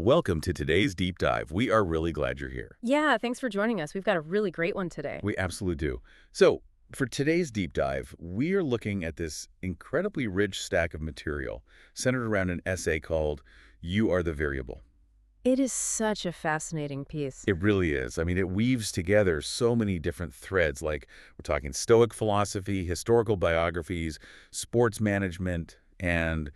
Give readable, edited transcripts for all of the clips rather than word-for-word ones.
Welcome to today's deep dive. We are really glad you're here. Yeah, thanks for joining us. We've got a really great one today. We absolutely do. So, for today's deep dive, we are looking at this incredibly rich stack of material centered around an essay called You Are the Variable. It is such a fascinating piece. It really is. I mean, it weaves together so many different threads, like we're talking Stoic philosophy, historical biographies, sports management, and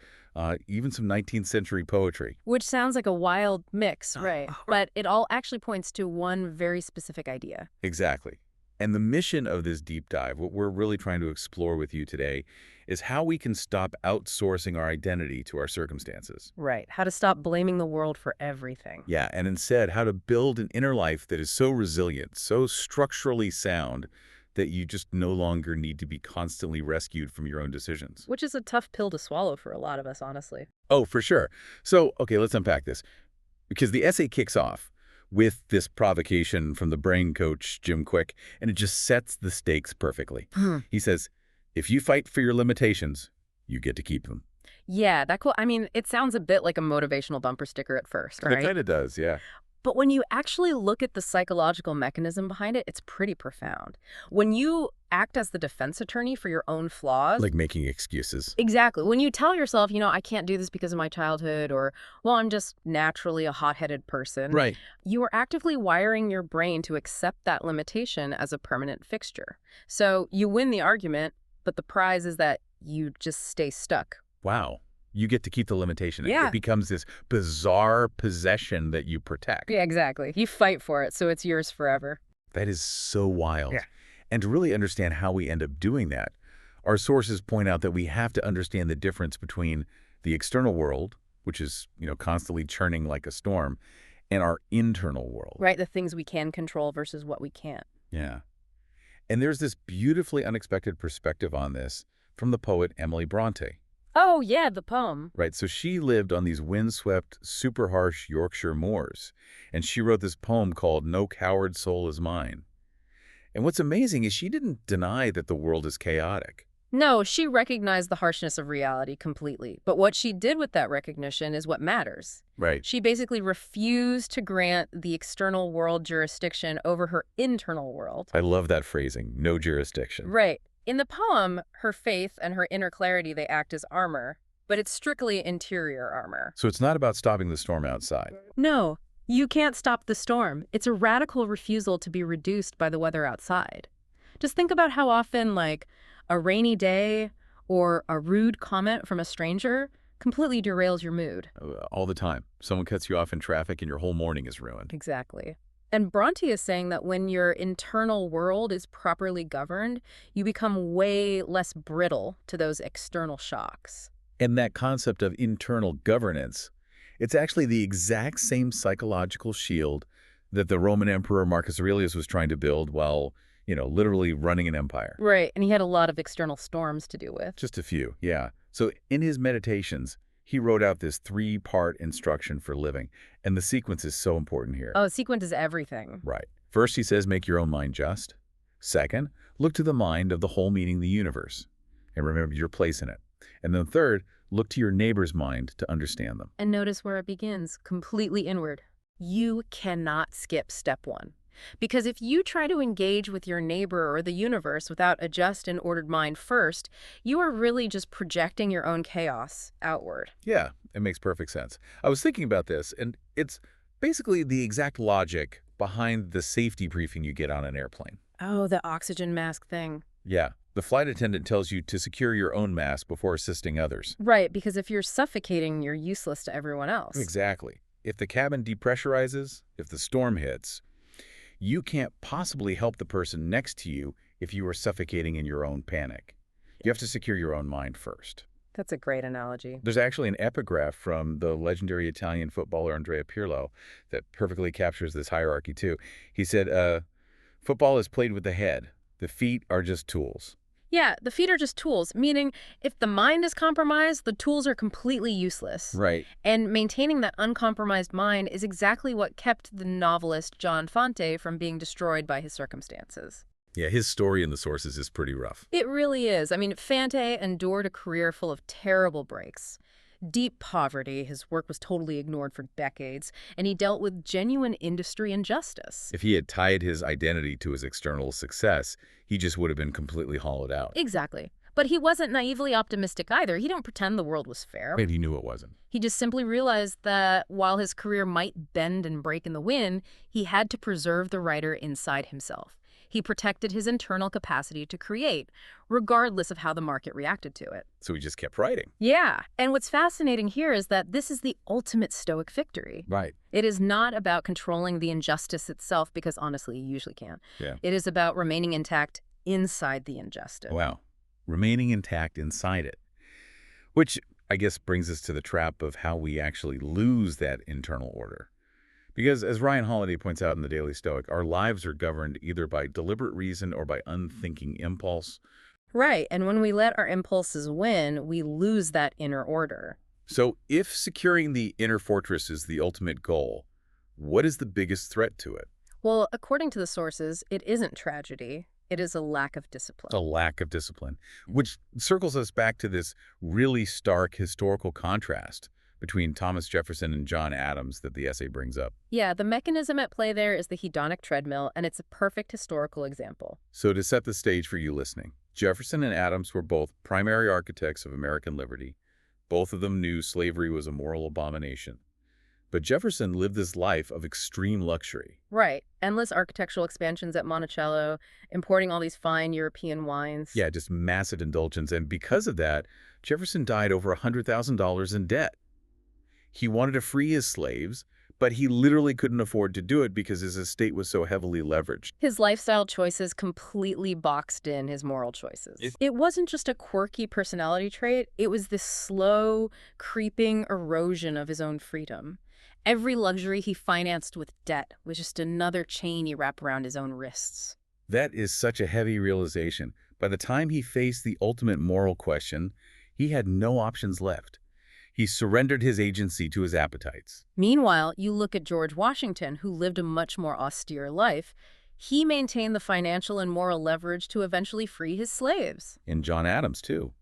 even some 19th century poetry. Which sounds like a wild mix, right? But it all actually points to one very specific idea. Exactly. And the mission of this deep dive, what we're really trying to explore with you today, is how we can stop outsourcing our identity to our circumstances. Right. How to stop blaming the world for everything. Yeah, and instead, how to build an inner life that is so resilient, so structurally sound, that you just no longer need to be constantly rescued from your own decisions. Which is a tough pill to swallow for a lot of us, honestly. Oh, for sure. So, okay, let's unpack this. Because the essay kicks off with this provocation from the brain coach, Jim Quick, and it just sets the stakes perfectly. He says, if you fight for your limitations, you get to keep them. Yeah, that cool. I mean, it sounds a bit like a motivational bumper sticker at first, It right? kind of does, yeah. But when you actually look at the psychological mechanism behind it, it's pretty profound. When you act as the defense attorney for your own flaws, Like making excuses. exactly. When you tell yourself, I can't do this because of my childhood, or, well, I'm just naturally a hot-headed person, Right. you are actively wiring your brain to accept that limitation as a permanent fixture. So you win the argument, but the prize is that you just stay stuck. Wow. You get to keep the limitation. Yeah. It becomes this bizarre possession that you protect. Yeah, exactly. You fight for it, so it's yours forever. That is so wild. Yeah. And to really understand how we end up doing that, our sources point out that we have to understand the difference between the external world, which is, constantly churning like a storm, and our internal world. Right, the things we can control versus what we can't. Yeah. And there's this beautifully unexpected perspective on this from the poet Emily Bronte. Oh, yeah, the poem. Right, so she lived on these windswept, super harsh Yorkshire moors, and she wrote this poem called No Coward Soul Is Mine. And what's amazing is she didn't deny that the world is chaotic. No, she recognized the harshness of reality completely. But what she did with that recognition is what matters. Right. She basically refused to grant the external world jurisdiction over her internal world. I love that phrasing, no jurisdiction. Right. In the poem, her faith and her inner clarity, they act as armor, but it's strictly interior armor. So it's not about stopping the storm outside. No, you can't stop the storm. It's a radical refusal to be reduced by the weather outside. Just think about how often, like, a rainy day or a rude comment from a stranger completely derails your mood. All the time. Someone cuts you off in traffic and your whole morning is ruined. Exactly. And Bronte is saying that when your internal world is properly governed, you become way less brittle to those external shocks. And that concept of internal governance, it's actually the exact same psychological shield that the Roman Emperor Marcus Aurelius was trying to build while, literally running an empire. Right, and he had a lot of external storms to deal with. Just a few, yeah. So in his meditations, he wrote out this 3-part instruction for living, and the sequence is so important here. Oh, sequence is everything. Right. First, he says, make your own mind just. Second, look to the mind of the whole meaning of the universe, and remember your place in it. And then third, look to your neighbor's mind to understand them. And notice where it begins, completely inward. You cannot skip step 1. Because if you try to engage with your neighbor or the universe without a just and ordered mind first, you are really just projecting your own chaos outward. Yeah, it makes perfect sense. I was thinking about this, and it's basically the exact logic behind the safety briefing you get on an airplane. Oh, the oxygen mask thing. Yeah, the flight attendant tells you to secure your own mask before assisting others. Right, because if you're suffocating, you're useless to everyone else. Exactly. If the cabin depressurizes, if the storm hits, you can't possibly help the person next to you if you are suffocating in your own panic. You have to secure your own mind first. That's a great analogy. There's actually an epigraph from the legendary Italian footballer Andrea Pirlo that perfectly captures this hierarchy too. He said, football is played with the head. The feet are just tools. Yeah, the feet are just tools, meaning if the mind is compromised, the tools are completely useless. Right. And maintaining that uncompromised mind is exactly what kept the novelist John Fante from being destroyed by his circumstances. Yeah, his story in the sources is pretty rough. It really is. I mean, Fante endured a career full of terrible breaks. deep poverty. His work was totally ignored for decades, and he dealt with genuine industry injustice. If he had tied his identity to his external success, he just would have been completely hollowed out. Exactly. But he wasn't naively optimistic either. He didn't pretend the world was fair. And he knew it wasn't. He just simply realized that while his career might bend and break in the wind, he had to preserve the writer inside himself. He protected his internal capacity to create, regardless of how the market reacted to it. So he just kept writing. Yeah, and what's fascinating here is that this is the ultimate Stoic victory. Right. It is not about controlling the injustice itself, because honestly, you usually can't. Yeah. It is about remaining intact inside the injustice. Wow. Remaining intact inside it. Which, I guess, brings us to the trap of how we actually lose that internal order. Because, as Ryan Holiday points out in The Daily Stoic, our lives are governed either by deliberate reason or by unthinking impulse. Right, and when we let our impulses win, we lose that inner order. So, if securing the inner fortress is the ultimate goal, what is the biggest threat to it? Well, according to the sources, it isn't tragedy. It is a lack of discipline. A lack of discipline, which circles us back to this really stark historical contrast between Thomas Jefferson and John Adams that the essay brings up. Yeah, the mechanism at play there is the hedonic treadmill, and it's a perfect historical example. So to set the stage for you listening, Jefferson and Adams were both primary architects of American liberty. Both of them knew slavery was a moral abomination. But Jefferson lived this life of extreme luxury. Right. Endless architectural expansions at Monticello, importing all these fine European wines. Yeah, just massive indulgence. And because of that, Jefferson died over $100,000 in debt. He wanted to free his slaves, but he literally couldn't afford to do it because his estate was so heavily leveraged. His lifestyle choices completely boxed in his moral choices. It wasn't just a quirky personality trait. It was this slow, creeping erosion of his own freedom. Every luxury he financed with debt was just another chain he wrapped around his own wrists. That is such a heavy realization. By the time he faced the ultimate moral question, he had no options left. He surrendered his agency to his appetites. Meanwhile, you look at George Washington, who lived a much more austere life. He maintained the financial and moral leverage to eventually free his slaves. And John Adams, too.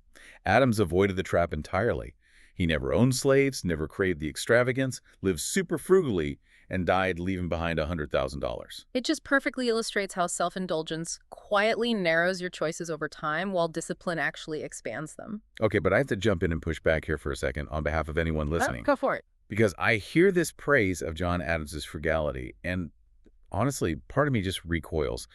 Adams avoided the trap entirely. He never owned slaves, never craved the extravagance, lived super frugally, and died leaving behind $100,000. It just perfectly illustrates how self-indulgence quietly narrows your choices over time while discipline actually expands them. Okay, but I have to jump in and push back here for a second on behalf of anyone listening. Go for it. Because I hear this praise of John Adams's frugality, and honestly, part of me just recoils.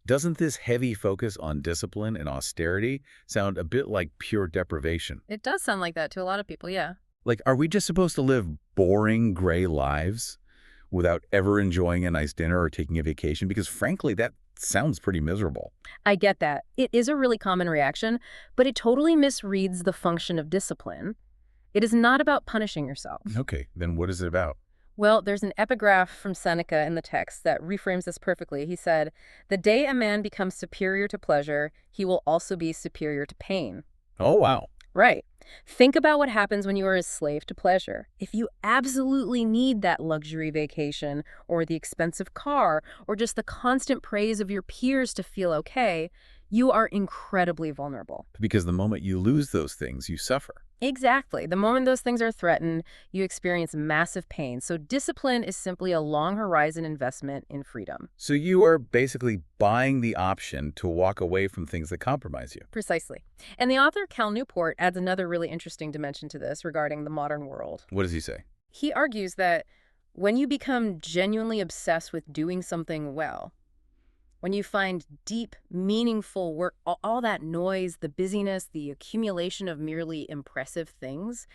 Doesn't this heavy focus on discipline and austerity sound a bit like pure deprivation? It does sound like that to a lot of people, yeah. Like, are we just supposed to live boring, gray lives without ever enjoying a nice dinner or taking a vacation? Because frankly, that sounds pretty miserable. I get that. It is a really common reaction, but it totally misreads the function of discipline. It is not about punishing yourself. Okay, then what is it about? Well, there's an epigraph from Seneca in the text that reframes this perfectly. He said, "The day a man becomes superior to pleasure, he will also be superior to pain." Oh, wow. Right. Think about what happens when you are a slave to pleasure. If you absolutely need that luxury vacation or the expensive car or just the constant praise of your peers to feel okay, you are incredibly vulnerable. Because the moment you lose those things, you suffer. Exactly. The moment those things are threatened, you experience massive pain. So discipline is simply a long horizon investment in freedom. So you are basically buying the option to walk away from things that compromise you. Precisely. And the author Cal Newport adds another really interesting dimension to this regarding the modern world. What does he say? He argues that when you become genuinely obsessed with doing something well, when you find deep, meaningful work, all that noise, the busyness, the accumulation of merely impressive things,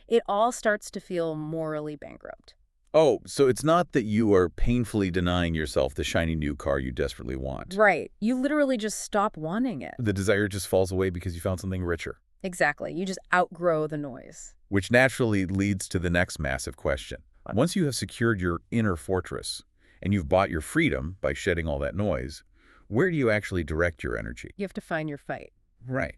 it all starts to feel morally bankrupt. Oh, so it's not that you are painfully denying yourself the shiny new car you desperately want. Right. You literally just stop wanting it. The desire just falls away because you found something richer. Exactly. You just outgrow the noise. Which naturally leads to the next massive question. Once you have secured your inner fortress, and you've bought your freedom by shedding all that noise, where do you actually direct your energy? You have to find your fight. Right.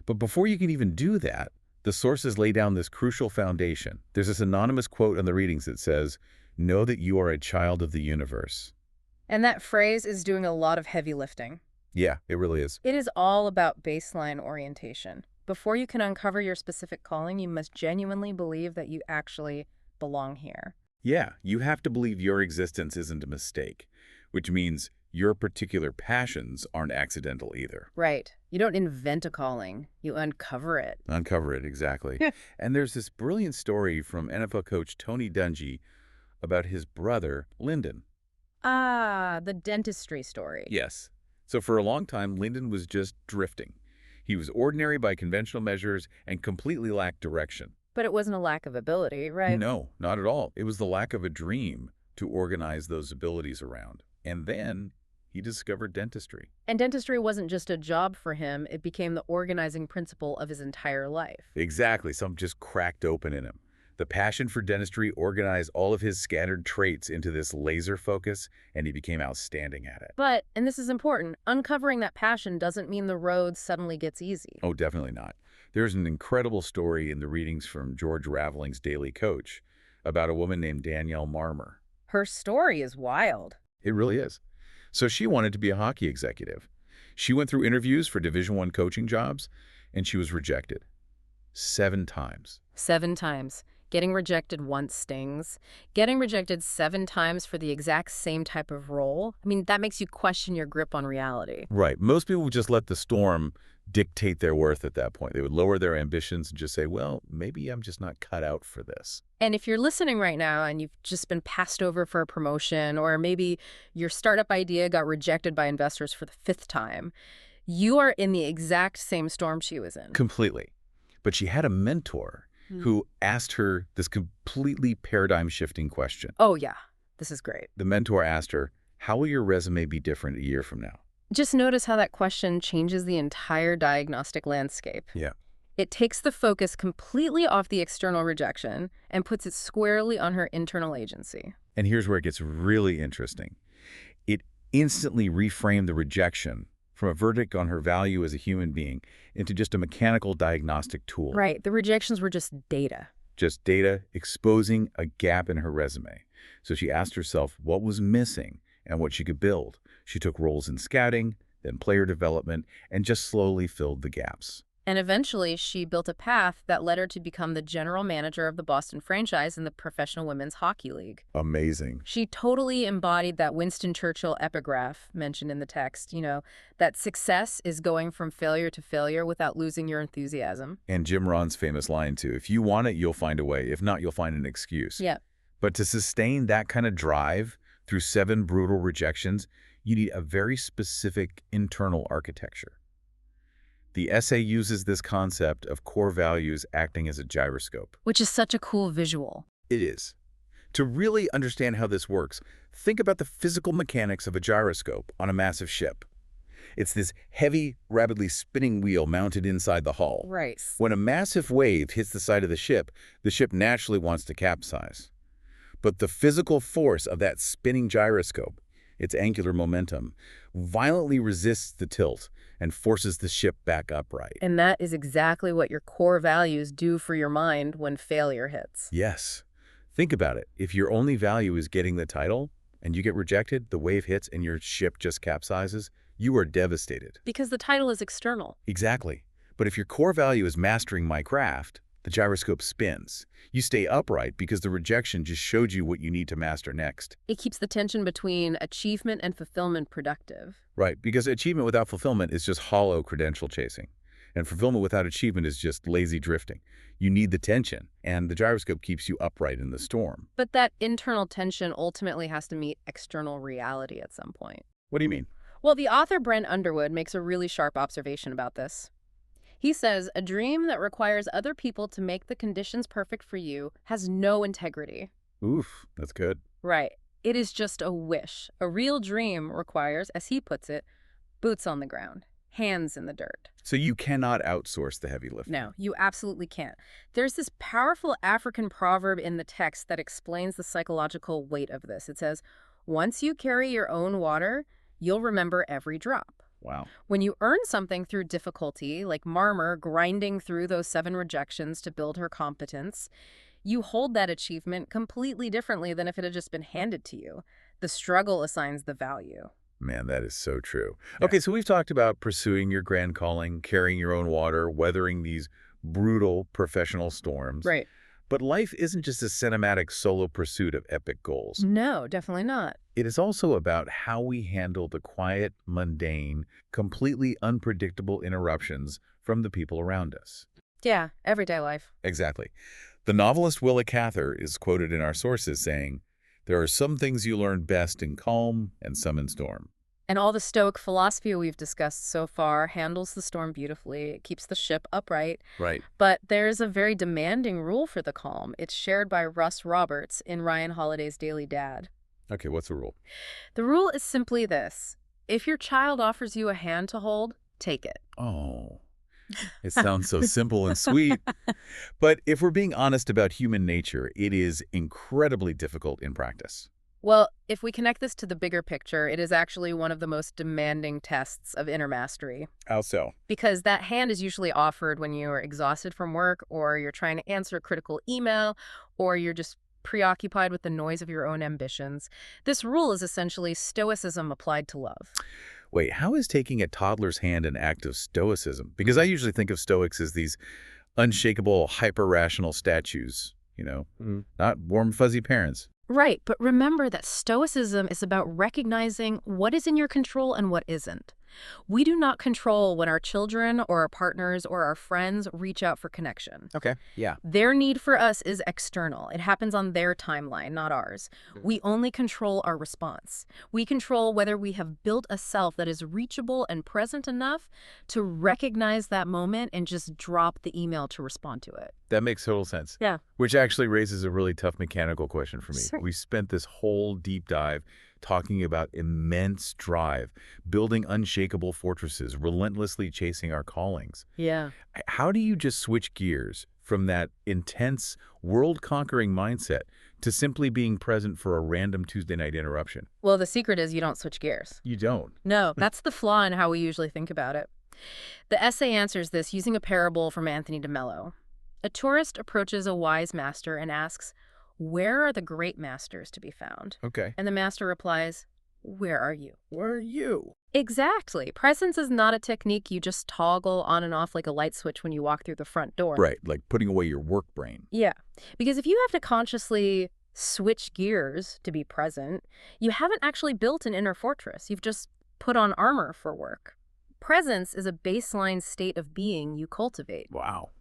But before you can even do that, the sources lay down this crucial foundation. There's this anonymous quote in the readings that says, "Know that you are a child of the universe." And that phrase is doing a lot of heavy lifting. Yeah, it really is. It is all about baseline orientation. Before you can uncover your specific calling, you must genuinely believe that you actually belong here. Yeah, you have to believe your existence isn't a mistake, which means your particular passions aren't accidental either. Right. You don't invent a calling, you uncover it. Uncover it, exactly. Yeah. And there's this brilliant story from NFL coach Tony Dungy about his brother, Lyndon. Ah, the dentistry story. Yes. So for a long time, Lyndon was just drifting. He was ordinary by conventional measures and completely lacked direction. But it wasn't a lack of ability, right? No, not at all. It was the lack of a dream to organize those abilities around. And then he discovered dentistry. And dentistry wasn't just a job for him, it became the organizing principle of his entire life. Exactly. Something just cracked open in him. The passion for dentistry organized all of his scattered traits into this laser focus, and he became outstanding at it. But, and this is important, uncovering that passion doesn't mean the road suddenly gets easy. Oh, definitely not. There's an incredible story in the readings from George Raveling's Daily Coach about a woman named Danielle Marmer. Her story is wild. It really is. So she wanted to be a hockey executive. She went through interviews for Division I coaching jobs, and she was rejected 7 times. 7 times. Getting rejected once stings. Getting rejected 7 times for the exact same type of role, I mean, that makes you question your grip on reality. Right. Most people would just let the storm dictate their worth at that point. They would lower their ambitions and just say, well, maybe I'm just not cut out for this. And if you're listening right now and you've just been passed over for a promotion, or maybe your startup idea got rejected by investors for the 5th time, you are in the exact same storm she was in. Completely. But she had a mentor who asked her this completely paradigm-shifting question. Oh, yeah. This is great. The mentor asked her, how will your resume be different a year from now? Just notice how that question changes the entire diagnostic landscape. Yeah. It takes the focus completely off the external rejection and puts it squarely on her internal agency. And here's where it gets really interesting. It instantly reframed the rejection from a verdict on her value as a human being into just a mechanical diagnostic tool. Right. The rejections were just data. Just data exposing a gap in her resume. So she asked herself what was missing and what she could build. She took roles in scouting, then player development, and just slowly filled the gaps. And eventually, she built a path that led her to become the general manager of the Boston franchise in the Professional Women's Hockey League. Amazing. She totally embodied that Winston Churchill epigraph mentioned in the text, that success is going from failure to failure without losing your enthusiasm. And Jim Rohn's famous line, too, if you want it, you'll find a way. If not, you'll find an excuse. Yeah. But to sustain that kind of drive through 7 brutal rejections, you need a very specific internal architecture. The essay uses this concept of core values acting as a gyroscope. Which is such a cool visual. It is. To really understand how this works, think about the physical mechanics of a gyroscope on a massive ship. It's this heavy, rapidly spinning wheel mounted inside the hull. Right. When a massive wave hits the side of the ship naturally wants to capsize. But the physical force of that spinning gyroscope, its angular momentum, violently resists the tilt and forces the ship back upright. And that is exactly what your core values do for your mind when failure hits. Yes. Think about it. If your only value is getting the title and you get rejected, the wave hits and your ship just capsizes, you are devastated. Because the title is external. Exactly. But if your core value is mastering my craft, the gyroscope spins. You stay upright because the rejection just showed you what you need to master next. It keeps the tension between achievement and fulfillment productive. Right, because achievement without fulfillment is just hollow credential chasing. And fulfillment without achievement is just lazy drifting. You need the tension, and the gyroscope keeps you upright in the storm. But that internal tension ultimately has to meet external reality at some point. What do you mean? Well, the author Brent Underwood makes a really sharp observation about this. He says, a dream that requires other people to make the conditions perfect for you has no integrity. Oof, that's good. Right. It is just a wish. A real dream requires, as he puts it, boots on the ground, hands in the dirt. So you cannot outsource the heavy lifting. No, you absolutely can't. There's this powerful African proverb in the text that explains the psychological weight of this. It says, once you carry your own water, you'll remember every drop. Wow. When you earn something through difficulty, like Marmer grinding through those 7 rejections to build her competence, you hold that achievement completely differently than if it had just been handed to you. The struggle assigns the value. Man, that is so true. Yeah. Okay, so we've talked about pursuing your grand calling, carrying your own water, weathering these brutal professional storms. Right. But life isn't just a cinematic solo pursuit of epic goals. No, definitely not. It is also about how we handle the quiet, mundane, completely unpredictable interruptions from the people around us. Yeah, everyday life. Exactly. The novelist Willa Cather is quoted in our sources saying, "There are some things you learn best in calm and some in storm." And all the Stoic philosophy we've discussed so far handles the storm beautifully. It keeps the ship upright. Right. But there's a very demanding rule for the calm. It's shared by Russ Roberts in Ryan Holiday's Daily Dad. Okay, what's the rule? The rule is simply this. If your child offers you a hand to hold, take it. Oh, it sounds so simple and sweet. But if we're being honest about human nature, it is incredibly difficult in practice. Well, if we connect this to the bigger picture, it is actually one of the most demanding tests of inner mastery. How so? Because that hand is usually offered when you are exhausted from work, or you're trying to answer a critical email, or you're just preoccupied with the noise of your own ambitions. This rule is essentially stoicism applied to love. Wait, how is taking a toddler's hand an act of stoicism? Because I usually think of Stoics as these unshakable, hyper-rational statues, not warm, fuzzy parents. Right, but remember that stoicism is about recognizing what is in your control and what isn't. We do not control when our children or our partners or our friends reach out for connection. Okay. Yeah. Their need for us is external. It happens on their timeline, not ours. We only control our response. We control whether we have built a self that is reachable and present enough to recognize that moment and just drop the email to respond to it. That makes total sense. Yeah. Which actually raises a really tough mechanical question for me. Sure. We spent this whole deep dive talking about immense drive, building unshakable fortresses, relentlessly chasing our callings. Yeah. How do you just switch gears from that intense, world-conquering mindset to simply being present for a random Tuesday night interruption? Well, the secret is you don't switch gears. You don't. No, that's the flaw in how we usually think about it. The essay answers this using a parable from Anthony de Mello. A tourist approaches a wise master and asks, "Where are the great masters to be found?" Okay. And the master replies, "Where are you?" Where are you? Exactly. Presence is not a technique you just toggle on and off like a light switch when you walk through the front door. Right, like putting away your work brain. Yeah. Because if you have to consciously switch gears to be present, you haven't actually built an inner fortress. You've just put on armor for work. Presence is a baseline state of being you cultivate. Wow.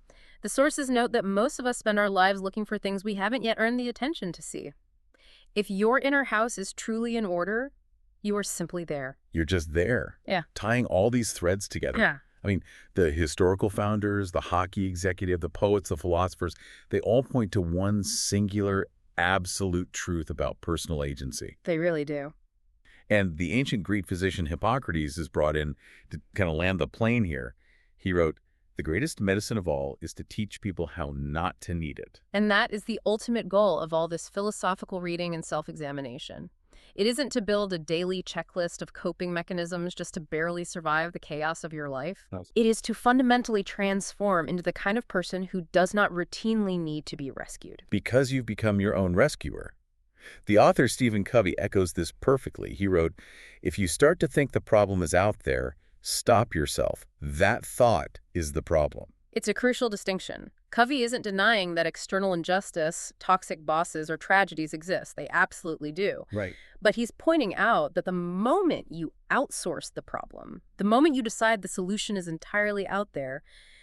The sources note that most of us spend our lives looking for things we haven't yet earned the attention to see. If your inner house is truly in order, you are simply there. You're just there. Yeah. Tying all these threads together. Yeah. I mean, the historical founders, the hockey executive, the poets, the philosophers, they all point to one singular, absolute truth about personal agency. They really do. And the ancient Greek physician Hippocrates is brought in to kind of land the plane here. He wrote, "The greatest medicine of all is to teach people how not to need it." And that is the ultimate goal of all this philosophical reading and self-examination. It isn't to build a daily checklist of coping mechanisms just to barely survive the chaos of your life. No. It is to fundamentally transform into the kind of person who does not routinely need to be rescued. Because you've become your own rescuer. The author Stephen Covey echoes this perfectly. He wrote, "If you start to think the problem is out there, stop yourself. That thought is the problem." It's a crucial distinction. Covey isn't denying that external injustice, toxic bosses, or tragedies exist. They absolutely do. Right. But he's pointing out that the moment you outsource the problem, the moment you decide the solution is entirely out there,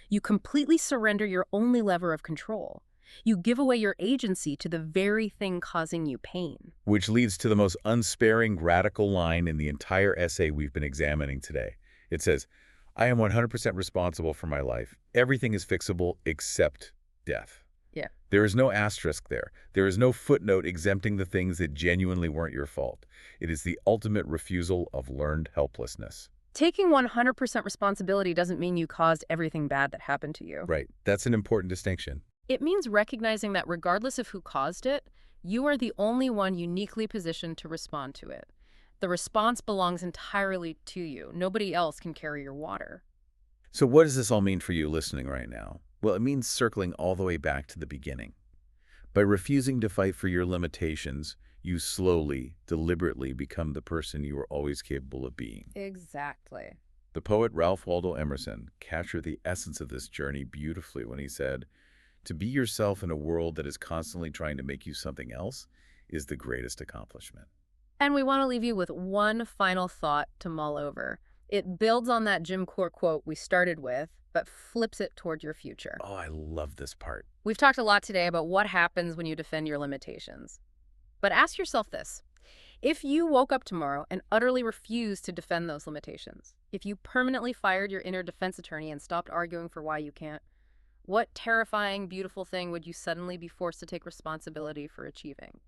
you completely surrender your only lever of control. You give away your agency to the very thing causing you pain. Which leads to the most unsparing, radical line in the entire essay we've been examining today. It says, "I am 100% responsible for my life. Everything is fixable except death." Yeah. There is no asterisk there. There is no footnote exempting the things that genuinely weren't your fault. It is the ultimate refusal of learned helplessness. Taking 100% responsibility doesn't mean you caused everything bad that happened to you. Right. That's an important distinction. It means recognizing that regardless of who caused it, you are the only one uniquely positioned to respond to it. The response belongs entirely to you. Nobody else can carry your water. So what does this all mean for you listening right now? Well, it means circling all the way back to the beginning. By refusing to fight for your limitations, you slowly, deliberately become the person you were always capable of being. Exactly. The poet Ralph Waldo Emerson captured the essence of this journey beautifully when he said, "To be yourself in a world that is constantly trying to make you something else is the greatest accomplishment." And we want to leave you with one final thought to mull over. It builds on that Jim Core quote we started with, but flips it toward your future. Oh, I love this part. We've talked a lot today about what happens when you defend your limitations. But ask yourself this. If you woke up tomorrow and utterly refused to defend those limitations, if you permanently fired your inner defense attorney and stopped arguing for why you can't, what terrifying, beautiful thing would you suddenly be forced to take responsibility for achieving?